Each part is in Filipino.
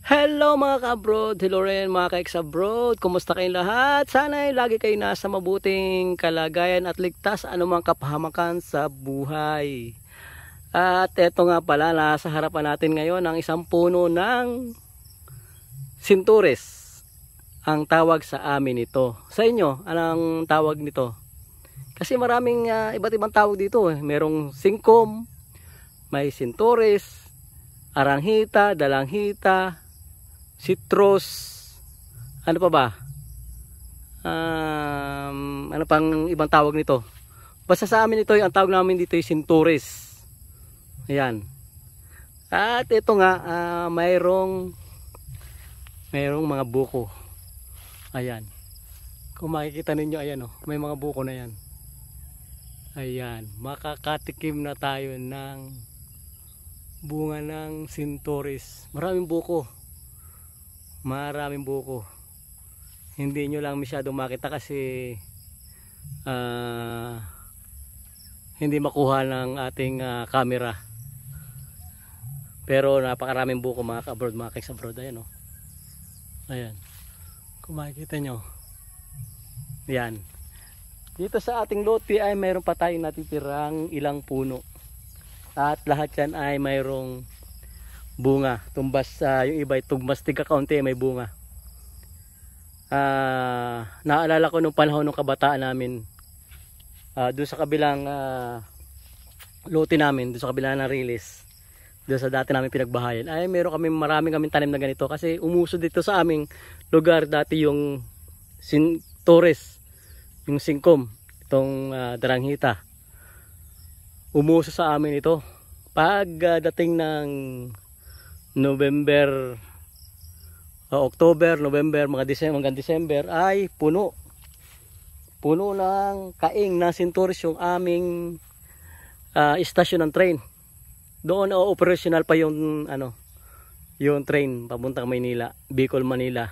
Hello mga ka-abroad, hello rin mga ka-ex-abroad, kumusta kayong lahat? Sana ay lagi kayo nasa mabuting kalagayan at ligtas anumang kapahamakan sa buhay. At eto nga pala, nasa harapan natin ngayon ang isang puno ng sinturis. Ang tawag sa amin ito. Sa inyo, anong tawag nito? Kasi maraming iba't ibang tawag dito. Merong singkom, may sinturis, aranghita, dalanghita, citrus, ano pa ba? Ano pang ibang tawag nito? Basta sa amin ito, ang tawag namin dito ay sinturis. Ayan. At ito nga, mayroong mga buko. Ayan. Kung makikita ninyo, ayan oh, may mga buko na yan. Ayan, makakatikim na tayo ng bunga ng sinturis. Maraming buko. Maraming buko. Hindi nyo lang masyadong makita kasi hindi makuha ng ating camera. Pero napakaraming buko mga ka-abroad, mga ka-ex-abroad. Ayan o. Ayan. Kung makikita nyo. Ayan. Dito sa ating lote ay mayroon pa tayong natitirang ilang puno. At lahat yan ay mayroong bunga. Tumbas, yung iba ay tumbas tiga kaunti may bunga. Naalala ko nung panahon ng kabataan namin, doon sa kabilang lote namin, doon sa kabilang na release, doon sa dati namin pinagbahayan, ay maraming kaming tanim na ganito kasi umuso dito sa aming lugar dati yung sinturis, yung singkom, itong daranghita. Umuso sa amin ito. Pag dating ng November, October, November, mga December, hanggang December ay puno ng kaing na sinturis yung aming istasyon ng train. Doon operational pa yung yung train papuntang Maynila, Bicol, Manila.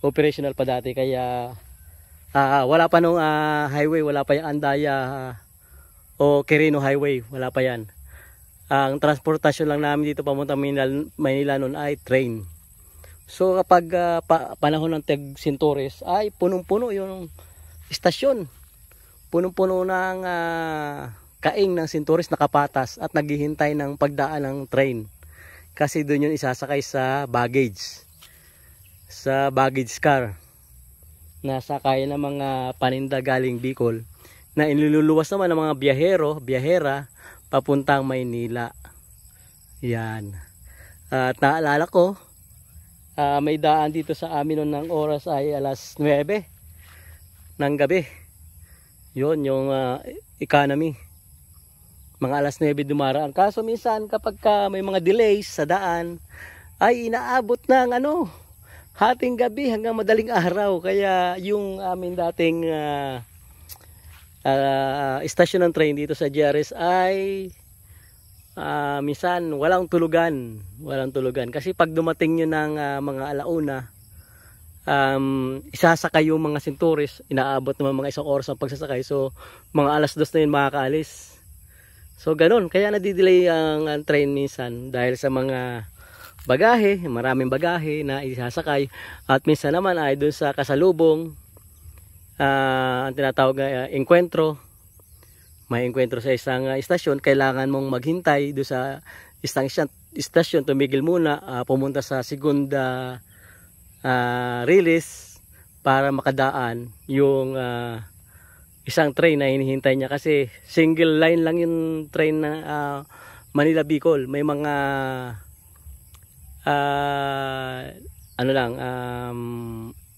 Operational pa dati kaya wala pa nung highway, wala pa yung Andaya o Quirino Highway, wala pa yan. Ang transportasyon lang namin dito papuntang Maynila noon ay train. So kapag panahon ng sinturis ay punong-puno yung istasyon. Punong-puno ng kaing ng sinturis nakapatas at naghihintay ng pagdaan ng train. Kasi doon yun isasakay sa baggage. Sa baggage car. Nasakay ng mga paninda galing Bicol. Na iniluluwas naman ng mga biyahera papuntang Maynila. Yan. At naalala ko, may daan dito sa amin noon ng oras ay alas 9 ng gabi. Yun, yung economy. Mga alas 9 dumaraan. Kaso minsan kapag may mga delays sa daan, ay inaabot ng hating gabi hanggang madaling araw. Kaya yung amin dating istasyon ng train dito sa GRS ay minsan walang tulugan kasi pag dumating nyo ng mga alauna, isasakay yung mga sinturis, inaabot naman mga isang oras ang pagsasakay, so mga alas 2 na yun makakaalis. So ganun, kaya nadidelay ang train minsan dahil sa mga bagahe, maraming bagahe na isasakay, at minsan naman ay dun sa kasalubong, ang tinatawag na enkwentro. May enkwentro sa isang istasyon, kailangan mong maghintay doon sa isang istasyon, tumigil muna, pumunta sa segunda release para makadaan yung isang train na hinihintay niya, kasi single line lang yung train na Manila Bicol. May mga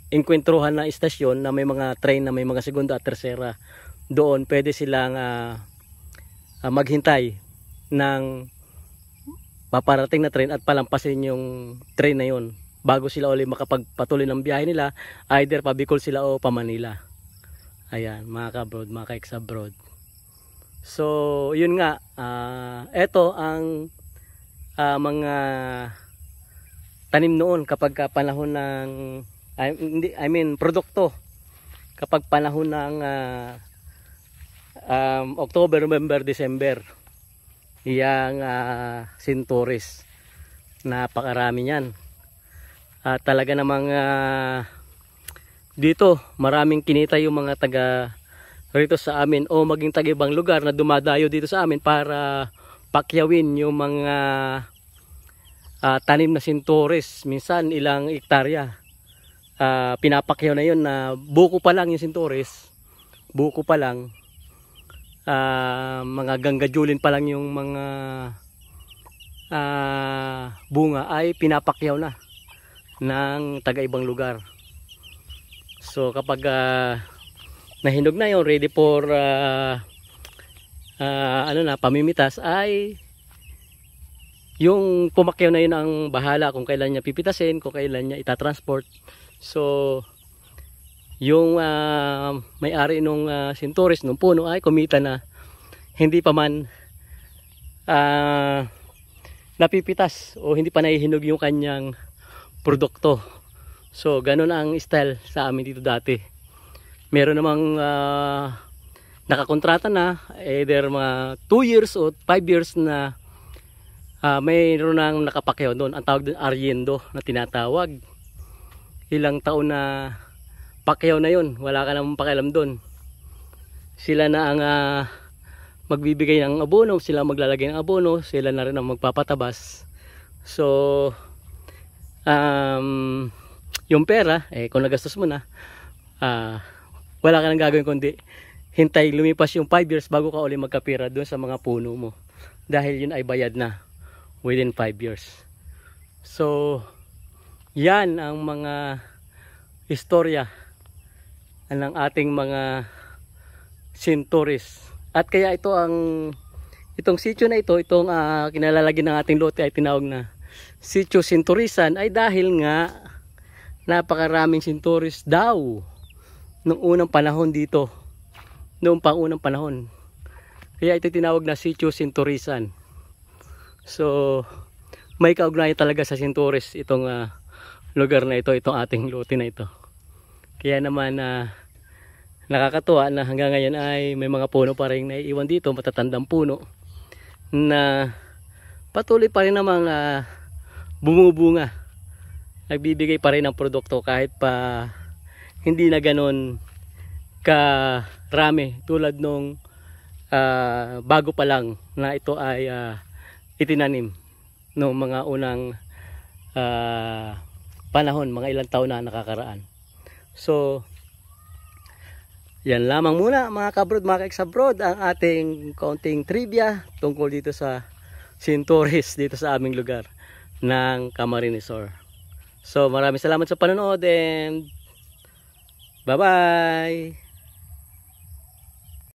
enkwentruhan na istasyon na may mga train na may mga segunda at tersera. Doon pwede silang maghintay ng paparating na train at palampasin yung train na yun bago sila ulit makapagpatuloy ng biyahe nila, either pa Bicol sila o pa Manila. Ayan, mga ka-abroad, mga ka-ex-abroad. So yun nga, eto ang mga tanim noon kapag panahon ng produkto kapag panahon ng October, November, December. Yang sinturis. Napakarami niyan. talaga namang dito maraming kinita yung mga taga rito sa amin o maging taga ibang lugar na dumadayo dito sa amin para pakyawin yung mga tanim na sintoris. Minsan ilang hektarya pinapakyaw na yun na buko pa lang yung sintoris, buko pa lang, mga ganggajulin pa lang yung mga bunga ay pinapakyaw na ng taga ibang lugar. So kapag nahinog na yun, ready for pamimitas, ay yung pumakyaw na yun ang bahala kung kailan niya pipitasin, kung kailan niya itatransport. So yung may-ari nung sintoris nung puno ay kumita na hindi pa man napipitas o hindi pa nahihinog yung kanyang produkto. So ganun ang style sa amin dito dati. Meron namang nakakontrata na either mga 2 years o 5 years na mayroon nang nakapakyaw doon. Ang tawag doon Arriendo na tinatawag. Ilang taon na pakyaw na yun, wala ka namang pakialam doon. Sila na ang magbibigay ng abono, sila maglalagay ng abono, sila na rin ang magpapatabas. So yung pera, kung nagastos mo na, wala ka nang gagawin kundi hintay lumipas yung 5 years bago ka uli magkapira doon sa mga puno mo, dahil yun ay bayad na within 5 years. So yan ang mga istorya ng ating mga sintoris. At kaya itong sitio na ito, itong kinalalagyan ng ating lote ay tinawag na Sitio Sintorisan, ay dahil nga napakaraming sintoris daw noong unang panahon dito, noong pangunang panahon. Kaya ito tinawag na Sitio Sintorisan. So may kaugnayan talaga sa sintoris itong lugar na ito, itong ating lote na ito. Kaya naman nakakatuwa na hanggang ngayon ay may mga puno pa rin naiiwan dito, matatandang puno na patuloy pa rin namang bumubunga, nagbibigay pa rin ng produkto kahit pa hindi na ganon karami tulad nung bago pa lang na ito ay itinanim noong mga unang panahon, mga ilang taon na nakakaraan. So yan lamang muna mga kabrod, mga ka-exabrod, ang ating kaunting trivia tungkol dito sa sintoris dito sa aming lugar ng Camarines Sur. So maraming salamat sa panonood and bye bye.